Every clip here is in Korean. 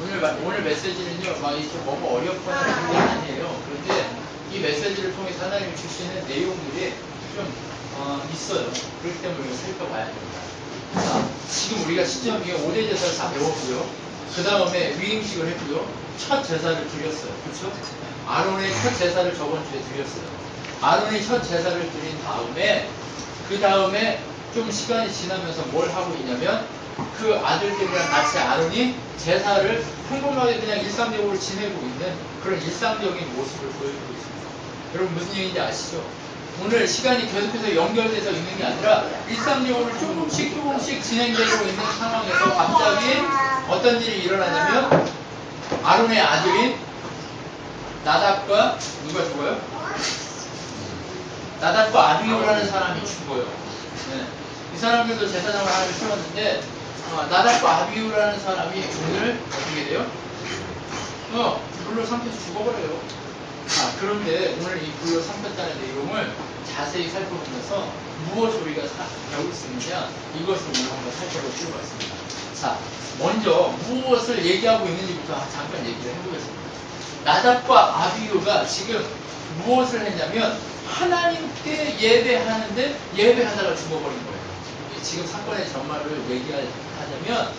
오늘 메시지는요, 막 이렇게 뭐가 어렵거나 그런 게 아니에요. 그런데 이 메시지를 통해서 하나님이 주시는 내용들이 좀 있어요. 그렇기 때문에 우리가 살펴봐야 됩니다. 자, 지금 우리가 시점이 5대 제사를 다 배웠고요. 그 다음에 위임식을 했고요. 첫 제사를 드렸어요. 그렇죠? 아론의 첫 제사를 저번 주에 드렸어요. 아론의 첫 제사를 드린 다음에 그 다음에 좀 시간이 지나면서 뭘 하고 있냐면 그 아들들이랑 같이 아론이 제사를 평범하게 그냥 일상적으로 지내고 있는 그런 일상적인 모습을 보여주고 있습니다. 여러분 무슨 얘기인지 아시죠? 오늘 시간이 계속해서 연결돼서 있는 게 아니라 일상적으로 조금씩 진행되고 있는 상황에서 갑자기 어떤 일이 일어나냐면 아론의 아들인 나답과 누가 죽어요? 나답과 아비후라는 사람이 죽어요. 네. 이 사람들도 제사장을 하나를 세웠는데 나답과 아비후라는 사람이 오늘 어떻게 돼요? 불로 삼켜서 죽어버려요. 그런데 오늘 이 불로 삼켰다는 내용을 자세히 살펴보면서 무엇을 우리가 배울 수 있느냐 이것을 오늘 한번 살펴볼 필요가 있습니다. 자, 먼저 무엇을 얘기하고 있는지부터 잠깐 얘기를 해보겠습니다. 나답과 아비후가 지금 무엇을 했냐면 하나님께 예배하는데 예배하다가 죽어버린 거예요. 지금 사건의 전말을 얘기하자면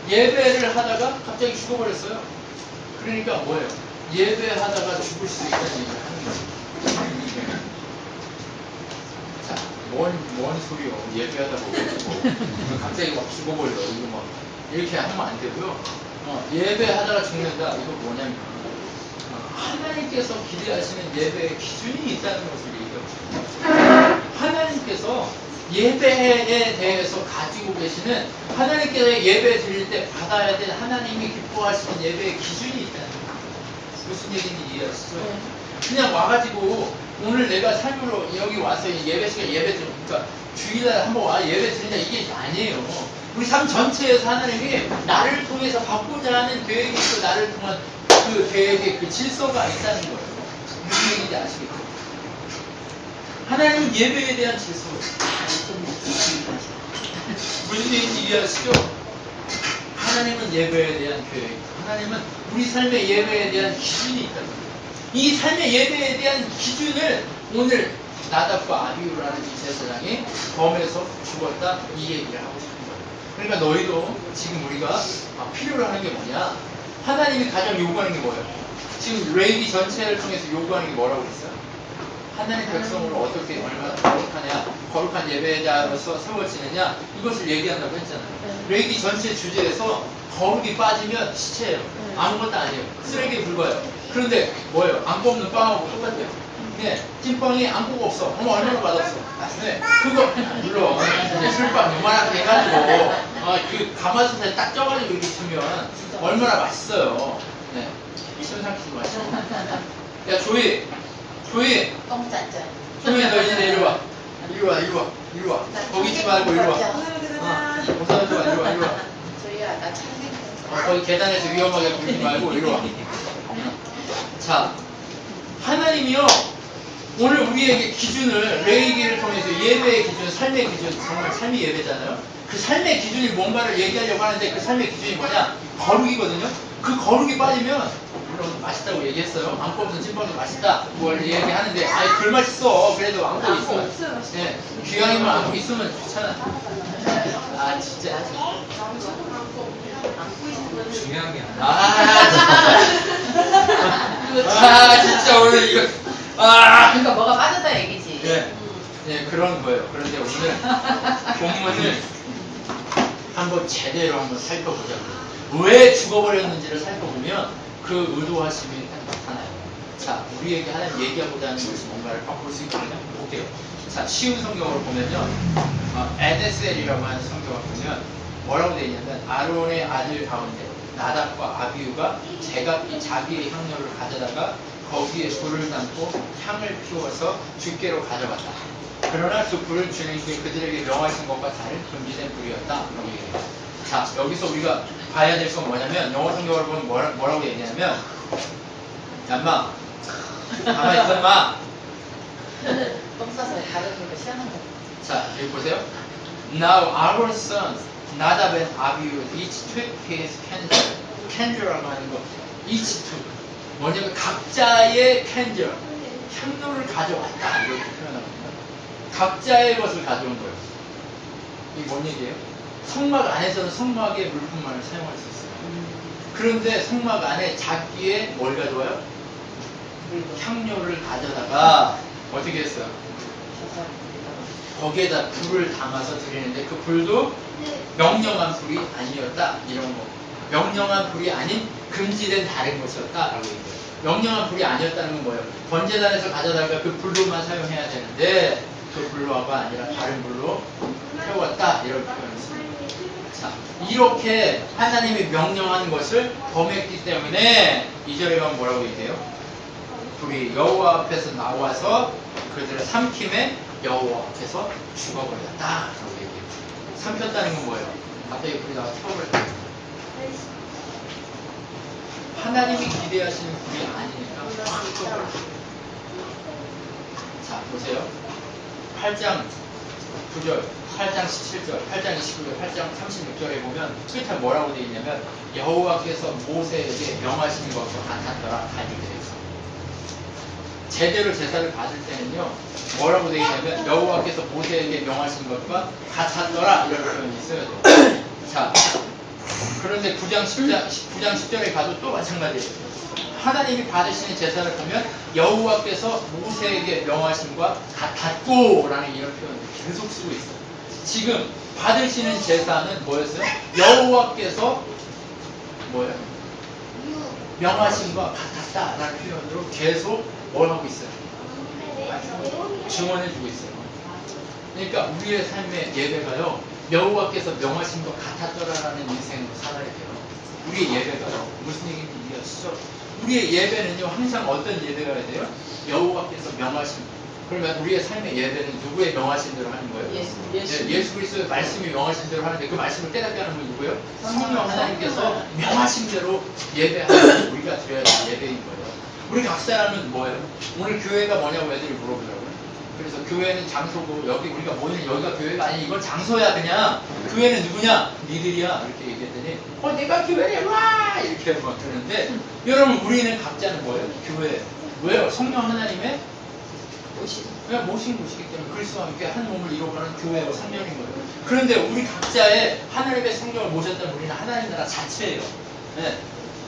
예배를 하다가 갑자기 죽어버렸어요. 그러니까 뭐예요? 예배하다가 죽을 수 있다는 얘기를 하는 거예요. 자, 뭔 소리요? 예배하다가 뭐 갑자기 막 죽어버려. 이거 막 이렇게 하면 안 되고요. 예배하다가 죽는다. 이거 뭐냐면 하나님께서 기대하시는 예배의 기준이 있다는 것을 얘기해요. 하나님께서 예배에 대해서 가지고 계시는 하나님께서 예배 드릴 때 받아야 될 하나님이 기뻐하시는 예배의 기준이 있다는 거예요. 무슨 얘기인지 이해하시죠? 그냥 와가지고 오늘 내가 삶으로 여기 와서 예배 시간 예배 드리니까 주일날 한번 와 예배 드린다 이게 아니에요. 우리 삶 전체에서 하나님이 나를 통해서 바꾸자 하는 계획이 있고 나를 통한 그 계획의 그 질서가 있다는 거예요. 무슨 얘기인지 아시겠죠? 하나님은 예배에 대한 질서가 있어요. 무슨 얘기인지 이해하시죠? 하나님은 예배에 대한 계획, 하나님은 우리 삶의 예배에 대한 기준이 있다는 거예요. 이 삶의 예배에 대한 기준을 오늘 나답과 아비후라는 이 제사장이 범해서 죽었다 이 얘기를 하고 싶은 거예요. 그러니까 너희도 지금 우리가 필요로 하는 게 뭐냐? 하나님이 가장 요구하는 게 뭐예요? 지금 레위기 전체를 통해서 요구하는 게 뭐라고 그랬어요? 하나님 백성으로 어떻게 얼마나 거룩하냐, 거룩한 예배자로서 세워지느냐 이것을 얘기한다고 했잖아요. 레위기 전체 주제에서 거룩이 빠지면 시체예요. 아무것도 아니에요. 쓰레기에 불과해요. 그런데 뭐예요? 안 뽑는 빵하고 똑같아요. 네, 찐빵이 안고가 없어. 어머 얼마나 맛없어. 네, 그거 물론 술빵 요만하게 해가지고 그 가마솥에 딱 쪄가지고 이렇게 주면 얼마나 맛있어요. 네, 손상키지 마시고. 야 조이. 똥 짰죠. 조이 너 이제 이리 와. 이리 와. 거기 있지 말고 이리 와. 벗어나지 마. 이리 와. 조이야 나 창생. 거기 계단에서 위험하게 굴지 말고 이리 와. 자, 하나님이요 오늘 우리에게 기준을 레위기를 통해서 예배의 기준, 삶의 기준, 정말 삶이 예배잖아요. 그 삶의 기준이 뭔가를 얘기하려고 하는데 그 삶의 기준이 뭐냐? 거룩이거든요. 그 거룩이 빠지면 물론 맛있다고 얘기했어요. 안 뽑는 찐빵도 맛있다. 그걸 얘기하는데 아이 덜 맛있어. 그래도 안고 있어. 네, 귀향이면 안고 있으면 좋잖아. 아 진짜. 중요한 게 아니야. 진짜 오늘 이거 그러니까 뭐가 빠졌다 얘기지. 네, 그런 거예요. 그런데 오늘 본문을 한번 제대로 한번 살펴보자고요. 왜 죽어버렸는지를 살펴보면 그 의도하심이 나타나요. 자, 우리에게 하나님 얘기하고자 하는 것이 뭔가를 볼 수 있거든요. 볼게요. 자, 쉬운 성경으로 보면요. NSL이라고 하는 성경을 보면 뭐라고 되어 있냐면 아론의 아들 가운데 나답과 아비후가 제각기 자기의 향료를 가져다가 거기에 불을 담고 향을 피워서 주께로 가져갔다. 그러나 그 불을 주님께 그들에게 명하신 것과 다른 금지된 불이었다. 라고 얘기해요. 자, 여기서 우리가 봐야 될 건 뭐냐면 영어 성경을 보면 뭐라고 얘기하냐면 얌마 가만히 있어 마. 똥 싸서 다른 거 시원한 거. 자, 여기 보세요. Now our sons 나답 앤 아비우 each took his candle라고 하는 거 each took 뭐냐면 각자의 candle 향로를 가져왔다 이렇게 표현합니다. 각자의 것을 가져온 거예요. 이게 뭔 얘기예요? 성막 안에서는 성막의 물품만을 사용할 수 있어요. 그런데 성막 안에 자기의 뭘 가져와요? 향료를 가져다가 어떻게 했어요? 거기에다 불을 담아서 드리는데 그 불도 명령한 불이 아니었다 이런 거. 명령한 불이 아닌 금지된 다른 것이었다라고 얘기해요. 명령한 불이 아니었다는 건 뭐예요? 번제단에서 가져다가 그 불로만 사용해야 되는데 그 불로가 아니라 다른 불로 태웠다 이런 표현입니다. 자, 이렇게 하나님이 명령한 것을 범했기 때문에 2절에 가면 뭐라고 얘기해요? 불이 여호와 앞에서 나와서 그들을 삼킴에 여호와 앞에서 죽어버렸다 라고 얘기해요. 삼켰다는 건 뭐예요? 갑자기 불이 나와서 태워버렸다. 하나님이 기대하시는 불이 아니니까 확 죽어버렸다. 자, 보세요. 8장 9절, 8장 17절, 8장 29절, 8장 36절에 보면 끝에 뭐라고 되어 있냐면 여호와께서 모세에게 명하시는 것과 같았더라 다 이렇게 되어 있어요. 제대로 제사를 받을 때는요 뭐라고 되어 있냐면 여호와께서 모세에게 명하신 것과 같았더라 이런 표현이 있어야 돼요. 자, 그런데 9장 10절에 가도 또 마찬가지예요. 하나님이 받으시는 제사를 보면 여호와께서 모세에게 명하심과 같았고 라는 이런 표현을 계속 쓰고 있어요. 지금 받으시는 제사는 뭐였어요? 여호와께서 뭐예요? 명하심과 같았다 라는 표현으로 계속 뭘 하고 있어요? 증언해주고 있어요. 그러니까 우리의 삶의 예배가요 여호와께서 명하심과 같았더라라는 인생으로 살아야 돼요. 우리의 예배가요 무슨 얘기인지 이해하시죠? 우리의 예배는요 항상 어떤 예배가 해야 돼요? 여호와께서 명하심. 그러면 우리의 삶의 예배는 누구의 명하신 대로 하는 거예요? 예수 그리스도의 말씀이 명하신 대로 하는데 그 말씀을 깨닫게 하는 분 누구예요? 성령 하나님께서 명하신 대로 예배하는 우리가 드려야 될 예배인 거예요. 우리 각 사람은 뭐예요? 오늘 교회가 뭐냐고 애들이 물어보더라고요. 그래서 교회는 장소고 여기 우리가 모이는 여기가 교회가 아니 이건 장소야 그냥. 교회는 누구냐? 니들이야 이렇게 얘기했더니 내가 교회에 와 이렇게 막 그러는데 여러분 우리는 각자는 뭐예요? 교회. 왜요? 성령 하나님의 그냥 모신 곳이기 때문에 그리스도와 함께 한 몸을 이루어가는 교회와 성령인 거예요. 그런데 우리 각자의 하나님의 성령을 모셨다면 우리는 하나님 나라 자체예요. 네.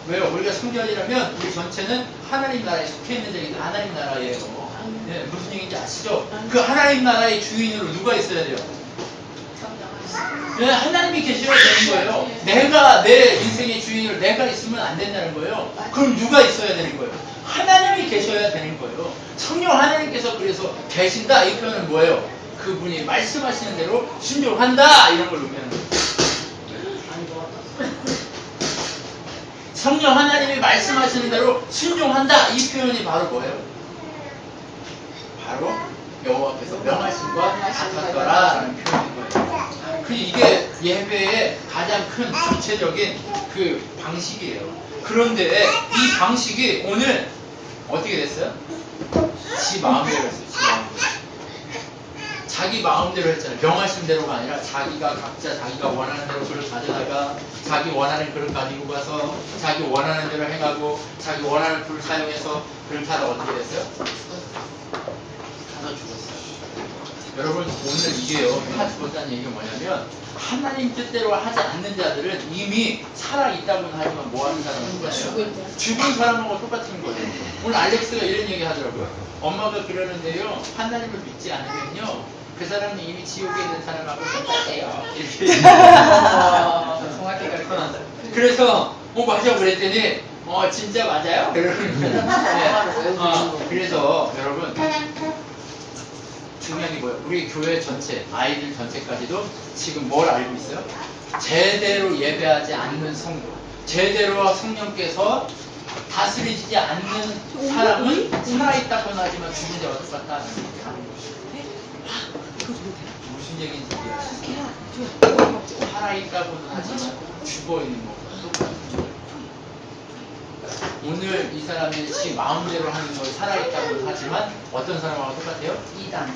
왜요? 우리가 성전이라면 우리 전체는 하나님 나라에 속해 있는 자이기 때문에 하나님 나라예요. 네, 무슨 얘기인지 아시죠? 그 하나님 나라의 주인으로 누가 있어야 돼요? 네, 하나님이 계셔야 되는 거예요. 내가 내 인생의 주인으로 내가 있으면 안 된다는 거예요. 그럼 누가 있어야 되는 거예요? 하나님이 계셔야 되는 거예요. 성령 하나님께서 그래서 계신다 이 표현은 뭐예요? 그분이 말씀하시는 대로 순종한다 이런 걸 의미하는 거예요. 성령 하나님이 말씀하시는 대로 순종한다 이 표현이 바로 뭐예요? 바로 여호와께서 명하심과 같았더라라는 표현인 거예요. 이게 예배의 가장 큰 구체적인 그 방식이에요. 그런데 이 방식이 오늘 어떻게 됐어요? 지 마음대로 했어요. 지 마음대로. 자기 마음대로 했잖아요. 명하심대로가 아니라 자기가 각자 자기가 원하는 대로 그릇 가져다가 자기 원하는 그릇 가지고 가서 자기 원하는 대로 행하고 자기 원하는 불 사용해서 그렇게 하다 어떻게 됐어요? 하나 죽었어요. 여러분 오늘 이게요. 다 죽었다는 얘기가 뭐냐면 하나님 뜻대로 하지 않는 자들은 이미 살아있다고는 하지만 뭐하는 사람은 똑같아요. 죽은 사람하고 똑같은 거예요. 오늘 알렉스가 이런 얘기 하더라고요. 엄마가 그러는데요. 하나님을 믿지 않으면요. 그 사람은 이미 지옥에 있는 사람하고 똑같아요. 이렇게 정확히 가르쳐놨다. 그래서 맞아 그랬더니 진짜 맞아요? 그러는 거예요. 그래서 여러분 중요한 게 뭐예요? 우리 교회 전체, 아이들 전체까지도 지금 뭘 알고 있어요? 제대로 예배하지 않는 성도, 제대로 성령께서 다스리지 않는 사람은 살아있다고는 하지만 죽은 자와 똑같다는 얘기를 무슨 얘기인지 이해하시죠? 살아있다고는 하지만 죽어있는 것과 똑같은 거예요. 오늘 이 사람이 지 마음대로 하는 걸 살아있다고는 하지만 어떤 사람하고 똑같아요? 이단.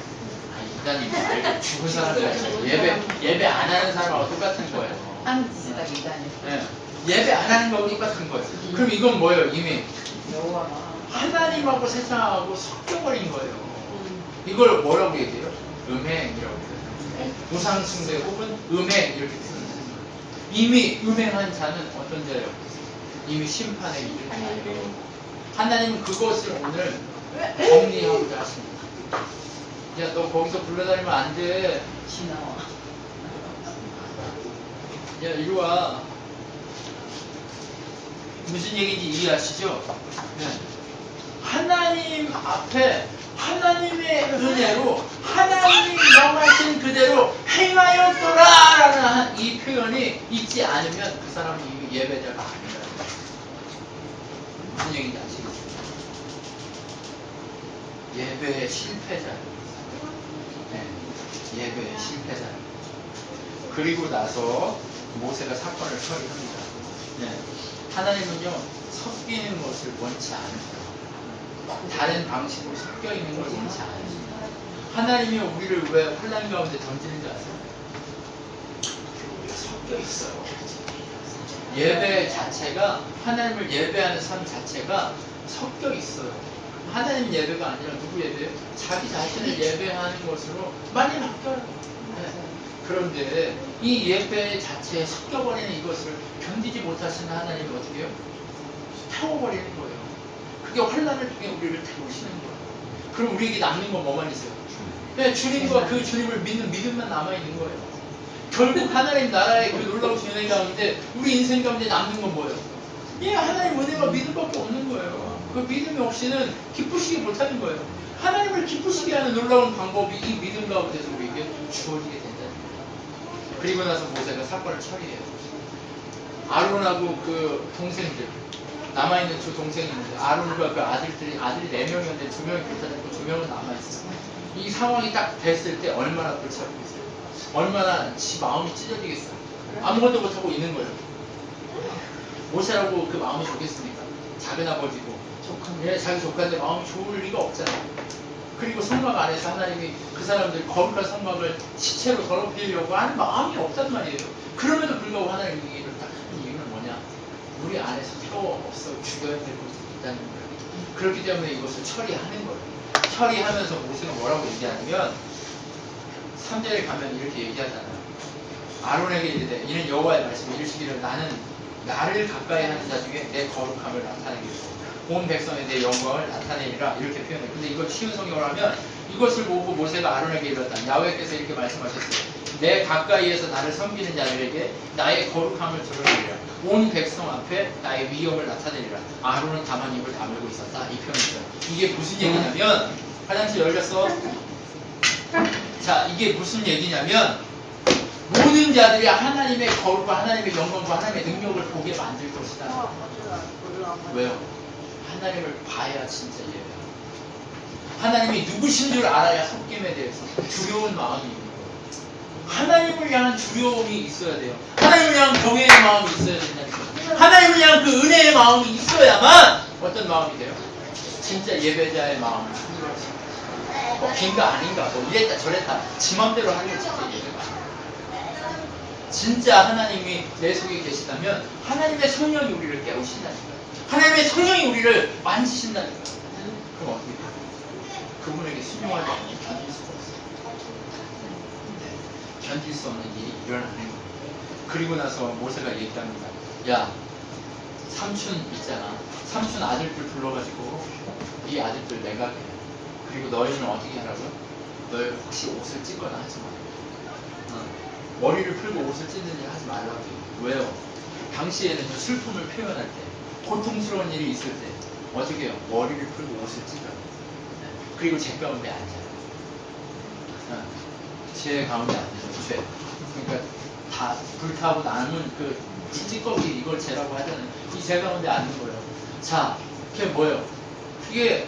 이단이 말고 죽은 사람들 예배 안 하는 사람하고 똑같은 거예요. 한 짓이다 이단이. 예. 예배 안 하는 거하고 똑같은 거예요. 그럼 이건 뭐예요? 이미 여호와가. 하나님하고 세상하고 섞여버린 거예요. 이걸 뭐라고 얘기해요? 음행이라고 해요. 우상숭배 혹은 음행 이렇게 쓰는 거예요. 이미 음행한 자는 어떤 자예요? 이미 심판에 이른 자예요. 하나님은 그것을 오늘 정리하고자 하십니다. 야, 너 거기서 불러다니면 안 돼. 지나와. 야, 이리 와. 무슨 얘기인지 이해하시죠? 네. 하나님 앞에 하나님의 은혜로 하나님이 명하신 그대로 행하였더라라는 이 표현이 있지 않으면 그 사람은 이미 예배자가 아니라는 거예요. 무슨 얘기인지 아시겠죠? 예배의 실패자예요. 네. 예배의 실패자예요. 그리고 나서 모세가 사건을 처리합니다. 네. 하나님은요, 섞이는 것을 원치 않으세요. 다른 방식으로 섞여 있는 걸 원치 않으십니다. 하나님이 우리를 왜 혼란 가운데 던지는지 아세요? 우리가 섞여 있어요. 예배 자체가, 하나님을 예배하는 삶 자체가 섞여 있어요. 하나님 예배가 아니라 누구 예배예요? 자기 자신을 예배하는 것으로 많이 바뀌어요. 네. 그런데 이 예배 자체에 섞여버리는 이것을 견디지 못하시는 하나님이 어떻게 해요? 태워버리는 거예요. 그게 환란을 통해 우리를 태우시는 거예요. 그럼 우리에게 남는 건 뭐만 있어요? 네, 주님과 그 주님을 믿는 믿음만 남아있는 거예요. 결국 하나님 나라의 그 놀라우신 은혜 가운데 우리 인생 가운데 남는 건 뭐예요? 예, 하나님 은혜가 믿음밖에 없는 거예요. 그 믿음이 없이는 기쁘시게 못하는 거예요. 하나님을 기쁘시게 하는 놀라운 방법이 이 믿음 가운데서 우리에게 주어지게 된다는 거예요. 그리고 나서 모세가 사건을 처리해요. 아론하고 그 동생들, 남아있는 두 동생이 있는데 아론과 그 아들이 4명이었는데 2명이 교차됐고 2명은 남아있어요. 이 상황이 딱 됐을 때 얼마나 골치 아프겠어요? 얼마나 지 마음이 찢어지겠어요? 아무것도 못하고 있는 거예요. 모세라고 그 마음이 좋겠습니까? 작은 아버지고 예, 자기 조카인데 마음이 좋을 리가 없잖아요. 그리고 성막 안에서 하나님이 그 사람들 거룩한 성막을 시체로 더럽히려고 하는 마음이 없단 말이에요. 그럼에도 불구하고 하나님이 얘기를 딱 하는 이유는 뭐냐? 우리 안에서 태워 없어 죽여야 될 것이 있다는 거예요. 그렇기 때문에 이것을 처리하는 거예요. 처리하면서 모세가 뭐라고 얘기하냐면 3절에 가면 이렇게 얘기하잖아요. 아론에게 이르되 이는 여호와의 말씀을 이르시기를 나는 나를 가까이 하는 자 중에 내 거룩함을 나타내겠고 온 백성에 내 영광을 나타내리라 이렇게 표현해요. 근데 이걸 쉬운 성경으로 하면 이것을 보고 모세가 아론에게 이르렀다. 야훼께서 이렇게 말씀하셨어요. 내 가까이에서 나를 섬기는 자들에게 나의 거룩함을 드러내리라. 온 백성 앞에 나의 위엄을 나타내리라. 아론은 다만 입을 다물고 있었다. 이 표현이죠. 이게 무슨 얘기냐면 화장실 열렸어. 자, 이게 무슨 얘기냐면 모든 자들이 하나님의 거룩과 하나님의 영광과 하나님의 능력을 보게 만들 것이다. 왜요? 하나님을 봐야 진짜 예배해요. 하나님이 누구신 줄 알아야 섞임에 대해서 두려운 마음이 있는 거예요. 하나님을 향한 두려움이 있어야 돼요. 하나님을 향한 경외의 마음이 있어야 된다니까요. 하나님을 향한 그 은혜의 마음이 있어야만 어떤 마음이 돼요? 진짜 예배자의 마음을 충족할 수 있어요. 뭐 긴가 아닌가 뭐 이랬다 저랬다 지 맘대로 하는 게 진짜 예배가 아니에요. 진짜 하나님이 내 속에 계시다면 하나님의 성령이 우리를 깨우신다니까요. 하나님의 성령이 우리를 만지신다니까요. 그럼 어떻게 돼요? 그분에게 순종하지 않으면 견딜 수가 없어요. 견딜 수 없는 일이 일어나는 거예요. 그리고 나서 모세가 얘기합니다. 야, 삼촌 있잖아. 삼촌 아들들 불러가지고 이 아들들 내가 해. 그리고 너희는 어떻게 하라고요? 너희 혹시 옷을 찢거나 하지 마. 머리를 풀고 옷을 찢는 일 하지 말라고 해요. 왜요? 당시에는 그 슬픔을 표현할 때, 고통스러운 일이 있을 때 어떻게 해요? 머리를 풀고 옷을 찢어요. 그리고 제 가운데 앉아요. 제 가운데 앉아요. 죄. 그러니까 다 불타고 남은 그 찌꺼기 이걸 죄라고 하잖아요. 이 제 가운데 앉는 거예요. 자, 그게 뭐예요? 그게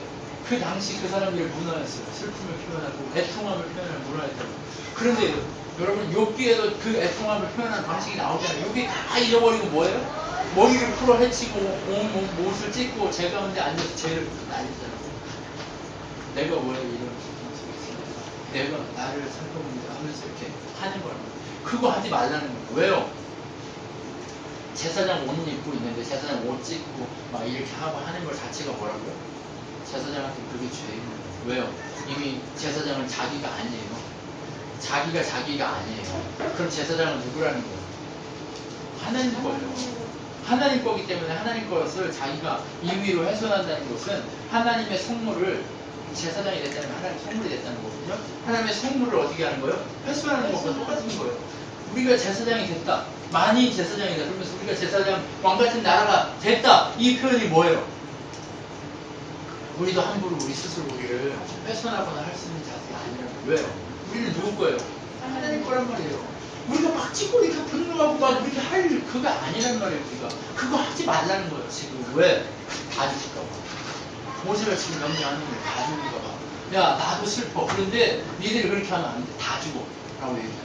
그 당시 그 사람들의 문화였어요. 슬픔을 표현하고 애통함을 표현하는 문화였어요. 그런데 여러분 욥기에도 그 애통함을 표현하는 방식이 나오잖아요. 욥기 다 잃어버리고 뭐예요? 머리를 풀어 헤치고 온 옷을 찢고 제 가운데 앉아서 죄를 난리잖아요. 내가 왜 이런 고통 속에 있어요? 내가 나를 살펴봅니다 하면서 이렇게 하는 거라고. 그거 하지 말라는 거예요. 왜요? 제사장 옷 입고 있는데 제사장 옷 찍고 막 이렇게 하고 하는 걸 자체가 뭐라고요? 제사장한테 그게 죄예요. 왜요? 이미 제사장은 자기가 아니에요. 자기가 아니에요. 그럼 제사장은 누구라는 거예요? 하나님 거예요. 하나님 거기 때문에 하나님 것을 자기가 임의로 훼손한다는 것은 하나님의 성물을 제사장이 됐다는 하나님의 성물이 됐다는 거거든요. 하나님의 성물을 어떻게 하는 거예요? 훼손하는 것과 똑같은 거예요. 우리가 제사장이 됐다. 많이 제사장이 됐다. 그러면서 우리가 제사장 왕같은 나라가 됐다. 이 표현이 뭐예요? 우리도 함부로 우리 스스로 우리를 훼손하거나 할 수 있는 자세가 아니라는 거예요. 왜요? 우리는 누구 거예요? 하나님 거란 말이에요. 우리가 막 찍고 이렇게 분노하고 막 이렇게 할 그거 아니란 말이에요. 우리가 그거 하지 말라는 거예요. 지금 왜? 다 죽을까 봐. 모세가 지금 명령하는 거예요. 다 죽을까 봐. 야 나도 슬퍼. 그런데 니들이 그렇게 하면 안 돼. 다 죽어. 라고 얘기해요.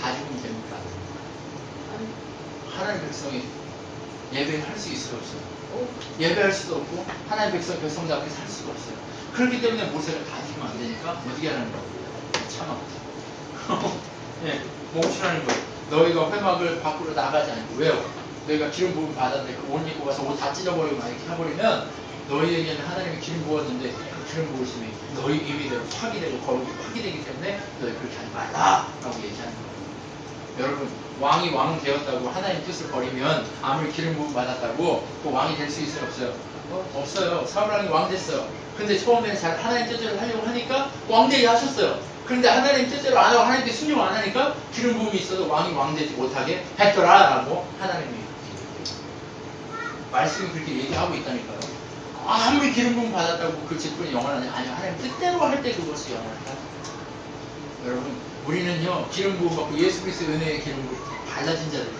다 죽으면 됩니까? 하나님 백성이 예배할 수 있어요? 없어요? 예배할 수도 없고 하나님 백성답게 살 수가 없어요. 그렇기 때문에 모세가 다 죽으면 안 되니까 어떻게 하는 거예요? 참아. 예, 멈추라는 거예요. 너희가 회막을 밖으로 나가지 않고. 왜요? 너희가 기름 부음 받았는데 그 옷 입고 가서 옷 다 찢어버리고 막 이렇게 해버리면 너희에게는 하나님이 기름 부었는데 그 기름 부으심이 너희 입이 되고 확이 되고 거룩이 확이 되기 때문에 너희 그렇게 하지 말라 라고 얘기하는 거예요. 여러분 왕이 왕 되었다고 하나님 뜻을 버리면 아무리 기름 부음 받았다고 그 왕이 될 수 있어요? 없어요? 없어요. 사울왕이 왕 됐어요. 근데 처음에는 잘 하나님 뜻대로 하려고 하니까 왕되게 하셨어요. 그런데 하나님 뜻대로 안 하고 하나님께 순종 안 하니까 기름 부음이 있어도 왕이 왕 되지 못하게 했더라 라고 하나님이 말씀이 그렇게 얘기하고 있다니까요. 아무리 기름 부음 받았다고 그 직분이 영원하냐? 아니요. 하나님 뜻대로 할 때 그것이 영원하다. 여러분 우리는요 기름 부음 받고 예수 그리스도의 은혜의 기름 부음 달라진 자들이에요.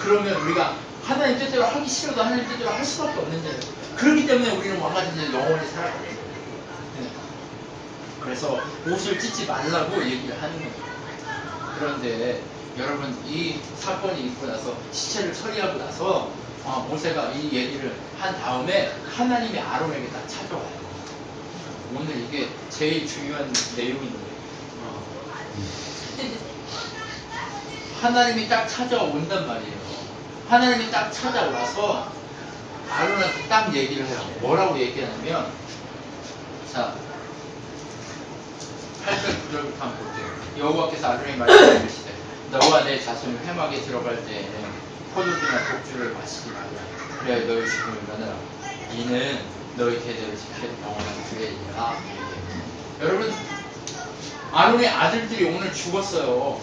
그러면 우리가 하나님 뜻대로 하기 싫어도 하나님 뜻대로 할 수밖에 없는 자예요. 그렇기 때문에 우리는 왕같은 자 영원히 살아가요. 네. 그래서 옷을 찢지 말라고 얘기를 하는 거예요. 그런데 여러분 이 사건이 있고 나서 시체를 처리하고 나서 모세가 이 얘기를 한 다음에 하나님이 아론에게 딱 찾아와요. 오늘 이게 제일 중요한 내용인데 하나님이 딱 찾아온단 말이에요. 하나님이 딱 찾아와서 아론한테 딱 얘기를 해요. 뭐라고 얘기하냐면 자 8절 9절부터 한번 볼게요. 여호와께서 아론에게 말씀하시되 너와 내 자손이 회막에 들어갈 때에는 포도주나 독주를 마시지 말라. 그래야 너희 죽음을 면하라. 이는 너희 대대로 지킬 영원한 규례이니라. 여러분 아론의 아들들이 오늘 죽었어요.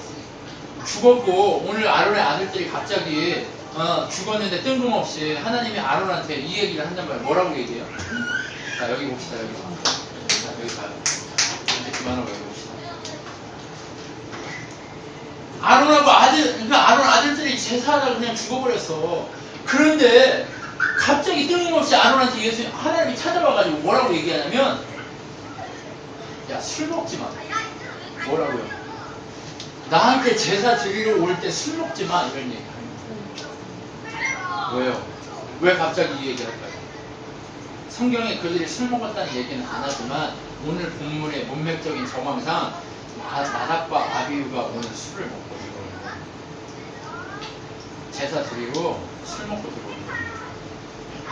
죽었고 오늘 아론의 아들들이 갑자기 죽었는데 뜬금없이 하나님이 아론한테 이 얘기를 한단 말이에요. 뭐라고 얘기해요? 자 여기 봅시다. 여기 자 여기 봐요. 이제 그만하고 여기 봅시다. 아론하고 그러니까 아론 아들들이 제사하다가 그냥 죽어버렸어. 그런데 갑자기 뜬금없이 아론한테 예수님 하나님이 찾아와가지고 뭐라고 얘기하냐면 야 술 먹지 마. 뭐라고요? 나한테 제사 드리러 올 때 술 먹지 마 이런 얘기 하는 거예요. 왜요? 왜 갑자기 이 얘기할까요? 성경에 그들이 술 먹었다는 얘기는 안 하지만 오늘 본문의 문맥적인 정황상 나답과 아비후가 오늘 술을 먹고 들어오는 거예요. 제사 드리고 술 먹고 들어오는 거예요.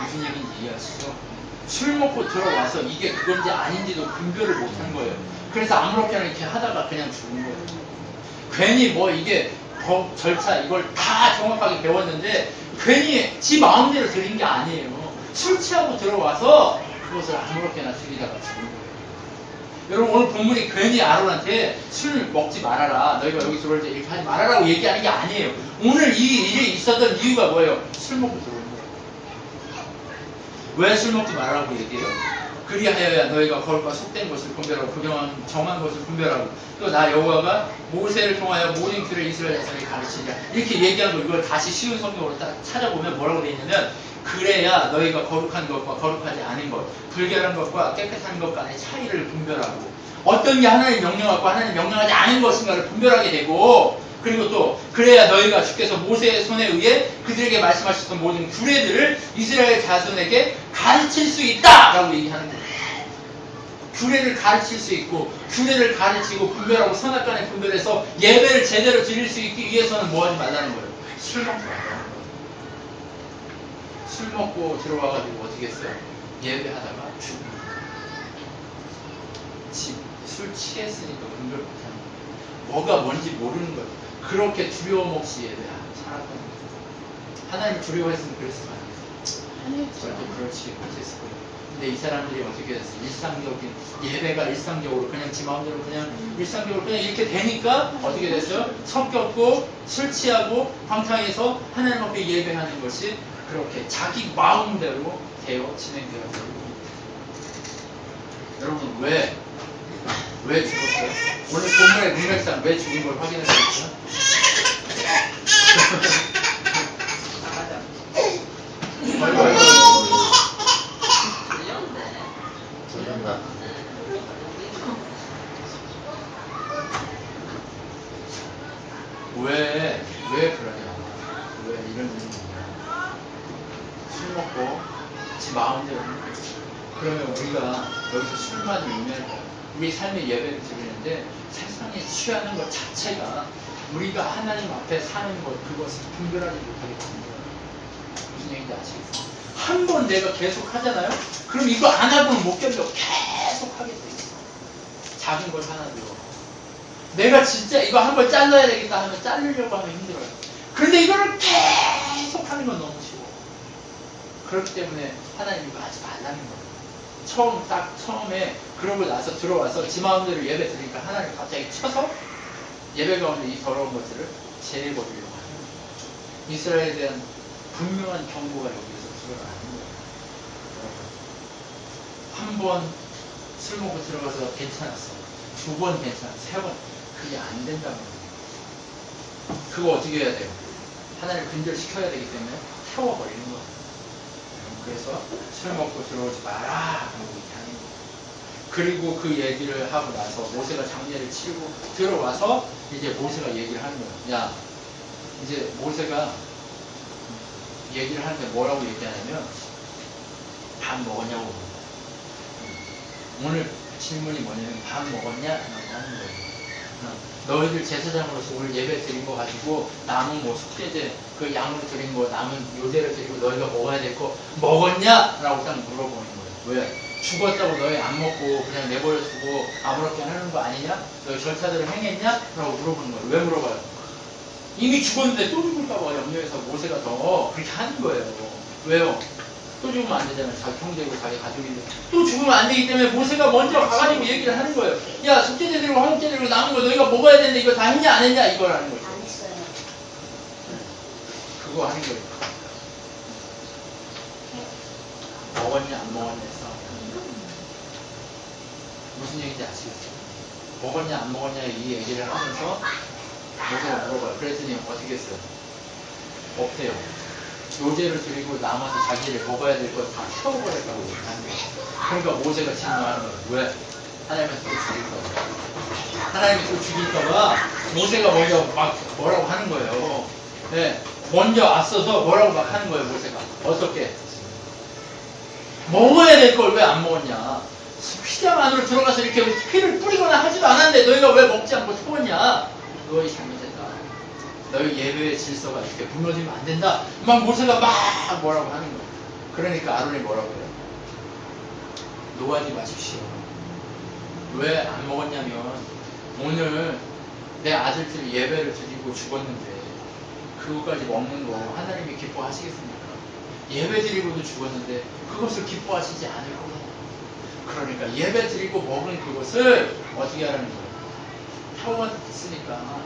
무슨 얘기인지 이해하시죠? 술 먹고 들어와서 이게 그건지 아닌지도 분별을 못한 거예요. 그래서 아무렇게나 이렇게 하다가 그냥 죽은 거예요. 괜히 뭐 이게 법, 절차 이걸 다 정확하게 배웠는데 괜히 지 마음대로 드린 게 아니에요. 술 취하고 들어와서 그것을 아무렇게나 드리다가 죽은 거예요. 여러분 오늘 본문이 괜히 아론한테 술 먹지 말아라. 너희가 여기 들어올 때 이렇게 하지 말아라고 얘기하는 게 아니에요. 오늘 이 일이 있었던 이유가 뭐예요? 술 먹고 들어온 거예요. 왜 술 먹지 말라고 얘기해요? 그리하여야 너희가 거룩과 속된 것을 분별하고 부정한 정한 것을 분별하고 또 나 여호와가 모세를 통하여 모든 규례 이스라엘 자손에게 가르치리라. 이렇게 얘기한 거 이걸 다시 쉬운 성경으로 딱 찾아보면 뭐라고 되어 있냐면 그래야 너희가 거룩한 것과 거룩하지 않은 것, 불결한 것과 깨끗한 것 간의 차이를 분별하고 어떤 게 하나님 명령하고 하나님 명령하지 않은 것인가를 분별하게 되고 그리고 또 그래야 너희가 주께서 모세의 손에 의해 그들에게 말씀하셨던 모든 규례들을 이스라엘 자손에게 가르칠 수 있다! 라고 얘기하는 거예요. 규례를 가르칠 수 있고 규례를 가르치고 분별하고 선악간에 분별해서 예배를 제대로 드릴 수 있기 위해서는 뭐 하지 말라는 거예요? 술 먹지 말라는 거예요. 술 먹고 들어와가지고 어떻게 했어요? 예배하다가 죽는 거예요. 술 취했으니까 분별 못하는 거예요. 뭐가 뭔지 모르는 거예요. 그렇게 두려움 없이 살았던 거예요. 하나님 두려워했으면 그랬을 거 아니에요. 절대 그렇지 못했을 거예요. 근데 이 사람들이 어떻게 됐어요? 일상적인 예배가 일상적으로 그냥 지 마음대로 그냥 일상적으로 그냥 이렇게 되니까 어떻게 됐어요? 섞였고 술 취하고 방탕해서 하나님 앞에 예배하는 것이 그렇게 자기 마음대로 되어 진행되었어요. 여러분 왜 죽었어요? 오늘 본문의 문맥상 왜 죽은 걸 확인해 보겠어요? 왜 그러냐? 왜 이런 일이 있냐? 술 먹고 지 마음대로 그러면 우리가 여기서 술만 의미할까요? 우리 삶의 예배를 드리는데 세상에 취하는 것 자체가 우리가 하나님 앞에 사는 것 그것을 분별하지 못하게 되는 거예요. 무슨 얘기인지 아시겠어요? 한 번 내가 계속 하잖아요? 그럼 이거 안 하고는 못 견뎌. 계속 하게 돼 있어. 작은 걸 하나도. 내가 진짜 이거 한 번 잘라야 되겠다 하면 자르려고 하면 힘들어요. 그런데 이거를 계속 하는 건 너무 쉬워. 그렇기 때문에 하나님이 이거 하지 말라는 거예요. 처음에 그러고 나서 들어와서 지 마음대로 예배 드리니까 하나님 갑자기 쳐서 예배 가운데 이 더러운 것들을 제거하려고 하는 거예요. 이스라엘에 대한 분명한 경고가 여기에서 드러나는 거예요. 한 번 술 먹고 들어가서 괜찮았어. 2번 괜찮았어. 3번. 그게 안 된다는 거예요. 그거 어떻게 해야 돼요? 하나님을 근절시켜야 되기 때문에 태워버리는 거예요. 그래서 술 먹고 들어오지 마라 하고 이렇게 하는 거예요. 그리고 그 얘기를 하고 나서 모세가 장례를 치르고 들어와서 이제 모세가 얘기를 하는 거예요. 야, 이제 모세가 얘기를 하는데 뭐라고 얘기하냐면 밥 먹었냐고 물어요. 오늘 질문이 뭐냐면 밥 먹었냐? 라고 하는 거예요. 너희들 제사장으로서 오늘 예배 드린 거 가지고 남은 뭐 숙제제 그 양으로 드린 거 남은 요제를 드리고 너희가 먹어야 될 거 먹었냐? 라고 딱 물어보는 거예요. 왜? 죽었다고 너희 안 먹고 그냥 내버려 두고 아무렇게 하는 거 아니냐? 너희 절차대로 행했냐? 라고 물어보는 거예요. 왜 물어봐요? 이미 죽었는데 또 죽을까봐 염려해서 모세가 더 그렇게 하는 거예요. 왜요? 또 죽으면 안 되잖아요. 자기 형제고 자기 가족인데 또 죽으면 안 되기 때문에 모세가 먼저 가가지고 얘기를 하는 거예요. 야, 숙제제 드리고 화목제 드리고 남은 거 너희가 먹어야 되는데 이거 다 했냐 안 했냐 이거라는 거죠. 안 했어요. 그거 하는 거예요. 먹었냐 안 먹었냐 해서 무슨 얘기인지 아시겠어요? 먹었냐 안 먹었냐 이 얘기를 하면서 모세가 물어봐요. 그랬더니 어떻게 했어요? 없대요. 요제를 드리고 남아서 자기를 먹어야 될 걸 다 태워버렸다고 얘기하는 거예요. 그러니까 모세가 질문하는 거예요. 왜? 하나님이 또 죽일까봐. 하나님이 또 죽일까봐 모세가 먼저 막 뭐라고 하는 거예요. 네, 먼저 앞서서 뭐라고 막 하는 거예요. 모세가. 어떻게? 먹어야 될 걸 왜 안 먹었냐? 휘장 안으로 들어가서 이렇게 피를 뿌리거나 하지도 않았는데 너희가 왜 먹지 않고 태웠냐? 너희 잘못했다. 너희 예배의 질서가 이렇게 무너지면 안 된다. 막 모세가 막 뭐라고 하는 거예요. 그러니까 아론이 뭐라고 해요? 노하지 마십시오. 왜 안 먹었냐면 오늘 내 아들들이 예배를 드리고 죽었는데 그것까지 먹는 거 하나님이 기뻐하시겠습니까? 예배 드리고도 죽었는데 그것을 기뻐하시지 않을 거예요. 그러니까 예배 드리고 먹은 그것을 어떻게 하라는 거예요? 태웠으니까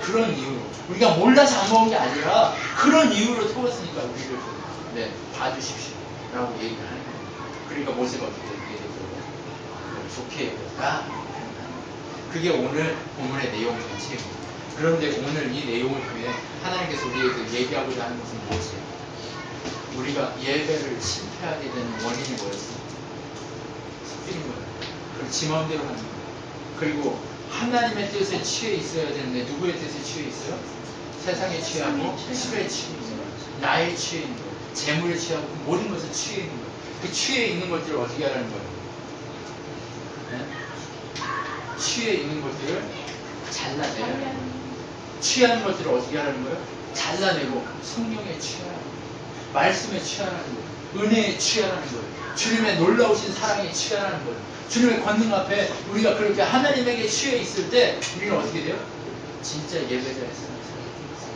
그런 이유로 우리가 몰라서 안 먹은 게 아니라 그런 이유로 태웠으니까 우리를 네, 봐주십시오 라고 얘기를 하는 거예요. 그러니까 모세가 어떻게 얘기해서 좋게 얘기했다. 그게 오늘 본문의 내용 전체입니다. 그런데 오늘 이 내용을 통해 하나님께서 우리에게 얘기하고자 하는 것은 무엇이에요? 우리가 예배를 실패하게 되는 원인이 뭐였어요? 섞이는 거예요. 그리고 지 마음대로 하는 거예요. 그리고 하나님의 뜻에 취해 있어야 되는데 누구의 뜻에 취해 있어요? 세상에 취하고 술에 취해 있는 거예요. 나에 취해 있는 거예요. 재물에 취하고 모든 것에 취해 있는 거예요. 그 취해 있는 것들을 어떻게 하라는 거예요? 취해 있는 것들을 잘라내요. 취하는 것들을 어떻게 하라는 거예요? 잘라내고 성령에 취하라는 거예요. 말씀에 취하라는 거예요. 은혜에 취하라는 거예요. 주님의 놀라우신 사랑에 취하라는 거예요. 주님의 권능 앞에 우리가 그렇게 하나님에게 취해 있을 때 우리는 어떻게 돼요? 진짜 예배자의 삶을 살기 위해서.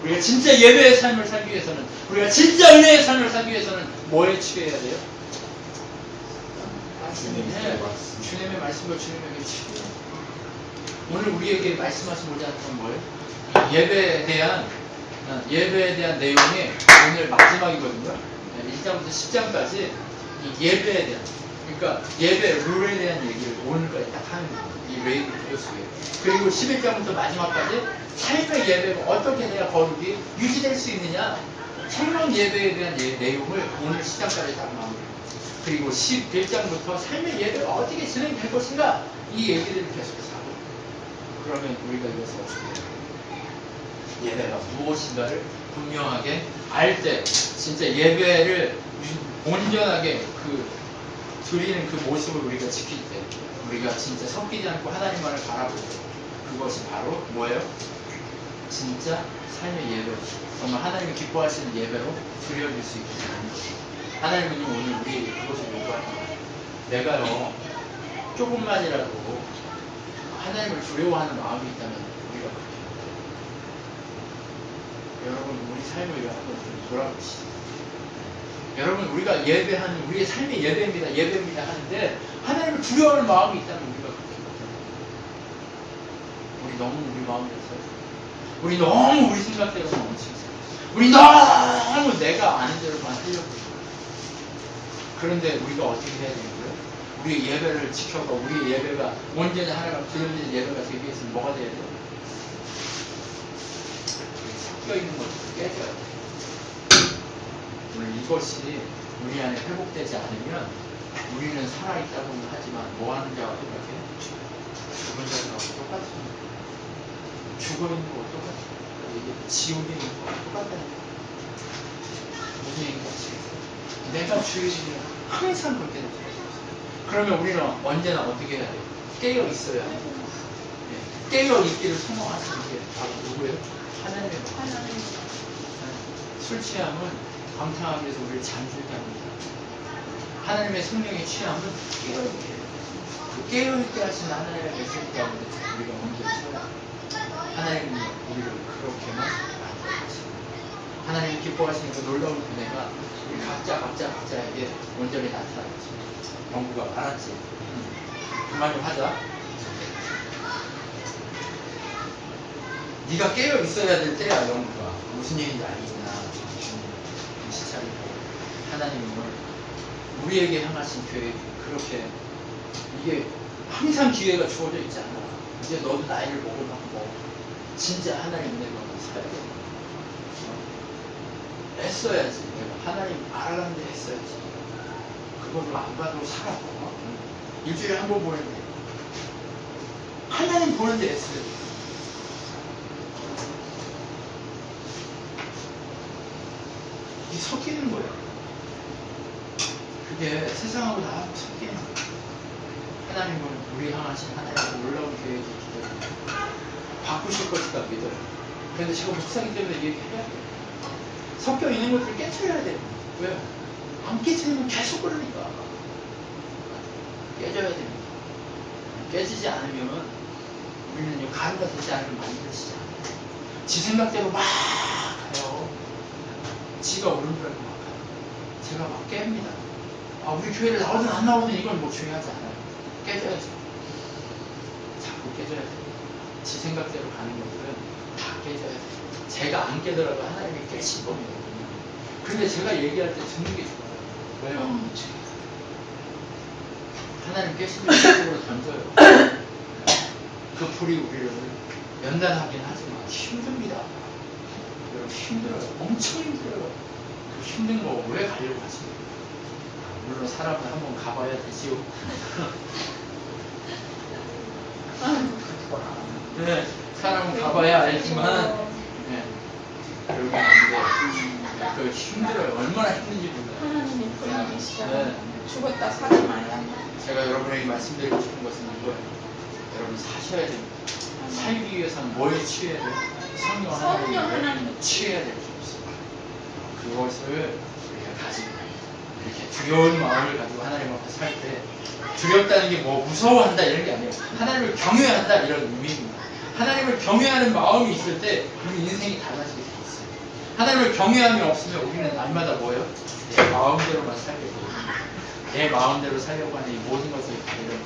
우리가 진짜 예배의 삶을 살기 위해서는, 우리가 진짜 은혜의 삶을 살기 위해서는 뭐에 취해야 돼요? 주님의 말씀과 주님에게 취해야 돼요. 오늘 우리에게 말씀하시고자 하는 건 뭐예요? 예배에 대한 내용이 오늘 마지막이거든요. 1장부터 10장까지 이 예배에 대한, 그러니까 예배 룰에 대한 얘기를 오늘까지 딱 하는 거예요. 이 레이드 비디오 속에. 그리고 11장부터 마지막까지 삶의 예배가 어떻게 해야 거룩이 유지될 수 있느냐, 생명 예배에 대한 내용을 오늘 10장까지 딱 마무리해요. 그리고 11장부터 삶의 예배가 어떻게 진행될 것인가, 이 얘기들을 계속해서 하고, 그러면 우리가 이것을 어떻게 해요? 예배가 무엇인가를 분명하게 알 때, 진짜 예배를 온전하게 드리는 그 모습을 우리가 지킬 때, 우리가 진짜 섞이지 않고 하나님만을 바라보고, 그것이 바로 뭐예요? 진짜 삶의 예배, 정말 하나님이 기뻐하시는 예배로 드려질 수 있게 하는 거죠. 하나님은 오늘 우리에게 그것을 요구하는 거예요. 내가요, 조금만이라도 하나님을 두려워하는 마음이 있다면 우리가 그렇게 해요. 여러분, 우리 삶을 한번 돌아보시죠. 여러분, 우리가 예배하는, 우리의 삶의 예배입니다 하는데 하나님을 두려워하는 마음이 있다면 우리가 그렇게 해요. 우리 너무 우리 마음에서, 우리 너무 우리 생각대로만 멈추세요. 우리 너무 내가 아는 대로만 하려고 해요. 그런데 우리가 어떻게 해야 되는 거예요? 우리의 예배를 지켜가, 우리의 예배가 온전히 하나님 드리는 예배가 되기 위해서는 뭐가 돼야 돼요? 섞여있는 것을 깨져야 돼요. 오늘 이것이 우리 안에 회복되지 않으면 우리는 살아있다고는 하지만 뭐 하는 자와 똑같아요? 죽은 자들하고 똑같습니다. 죽어있는 거와 똑같아요. 이게 지옥에 있는 거와 똑같다는 거예요. 무슨 얘기인지 아시겠어요? 내가 주의지면 항상 그렇게 되죠. 그러면 우리는 언제나 어떻게 해야 돼요? 깨어 있어야 해요. 네. 깨어 있기를 소망하시는 게 바로 누구예요? 하나님의 마음. 술 취함은 방탕하기 위해서 우리를 잠들게 합니다. 하나님의 성령의 취함은 깨어 있게 해요. 그 깨어 있게 하시는 하나님의 메시지 가운데 우리가 온전히 살아요. 하나님은 우리를 그렇게만 만들어주십니다. 하나님이 기뻐하시는 그 놀라운 은혜가 우리 각자에게 온전히 나타나겠습니다. 영구가 알았지? 그만 좀 하자. 네가 깨어 있어야 될 때야, 영구가. 무슨 얘기인지 알겠나? 정신 차리고. 하나님은 우리에게 향하신 계획이 그렇게, 이게 항상 기회가 주어져 있지 않아. 이제 너도 나이를 먹어놓고 진짜 하나님 은혜로 살아야 돼. 애써야지. 내가 하나님 알아가는 데 애써야지. 그걸로 안 봐도 살아. 일주일에 한 번 보는데 하나님 보는데 애써야 돼. 이게 섞이는 거예요. 그게 세상하고 나하고 섞이는 거예요. 하나님은 우리 향하신 하나님의 놀라운 계획이 기대됩니다. 바꾸실 것이다 믿어요. 그런데 제가 목사기 때문에 얘기해야 돼요. 섞여 있는 것들을 깨쳐야 돼요. 왜요? 안 깨지면 계속 그러니까. 깨져야 됩니다. 깨지지 않으면 우리는 가루가 되지 않으면 만들어지지 않아요. 지 생각대로 막 가요. 지가 옳은 줄 알고 막 가요. 제가 막 깹니다. 아, 우리 교회를 나오든 안 나오든 이건 뭐 중요하지 않아요. 깨져야죠. 자꾸 깨져야 돼요. 지 생각대로 가는 것들은 다 깨져야 돼요. 제가 안 깨더라도 하나님이 깨실 겁니다. 근데 제가 얘기할 때 듣는 게 좋아요. 왜요? 하나님 깨시면 이쪽으로 던져요. 그 불이 우리를 연단하긴 하지만 힘듭니다. 여러분 힘들어요. 엄청 힘들어요. 그 힘든 거 왜 가려고 하십니까? 물론 사람은 한번 가봐야 되지요. 네, 사람은 가봐야 알지만 네, 그러면 안 돼요. 그 힘들어요. 얼마나 힘든지 몰라요. 하나님이 불안이시잖아요. 네. 죽었다 살아나야 한다. 제가 여러분에게 말씀드리고 싶은 것은 이거예요. 여러분 사셔야 됩니다. 살기 위해서는 뭐에 취해야 돼요? 성령 성령 하나님에 하나님. 취해야 될 줄 있습니다. 그것을 우리가 가지고 이렇게 두려운 마음을 가지고 하나님 앞에 살 때 두렵다는 게 뭐 무서워한다 이런 게 아니에요. 하나님을 경외한다 이런 의미입니다. 하나님을 경외하는 마음이 있을 때 우리 인생이 달라질 수 있어요. 하나님을 경외함이 없으면 우리는 날마다 뭐예요? 내 마음대로만 살게 되고 내 마음대로 살려고 하는 이 모든 것을 가지고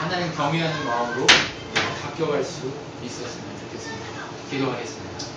하나님 경외하는 마음으로 바뀌어갈 수 있었으면 좋겠습니다. 기도하겠습니다.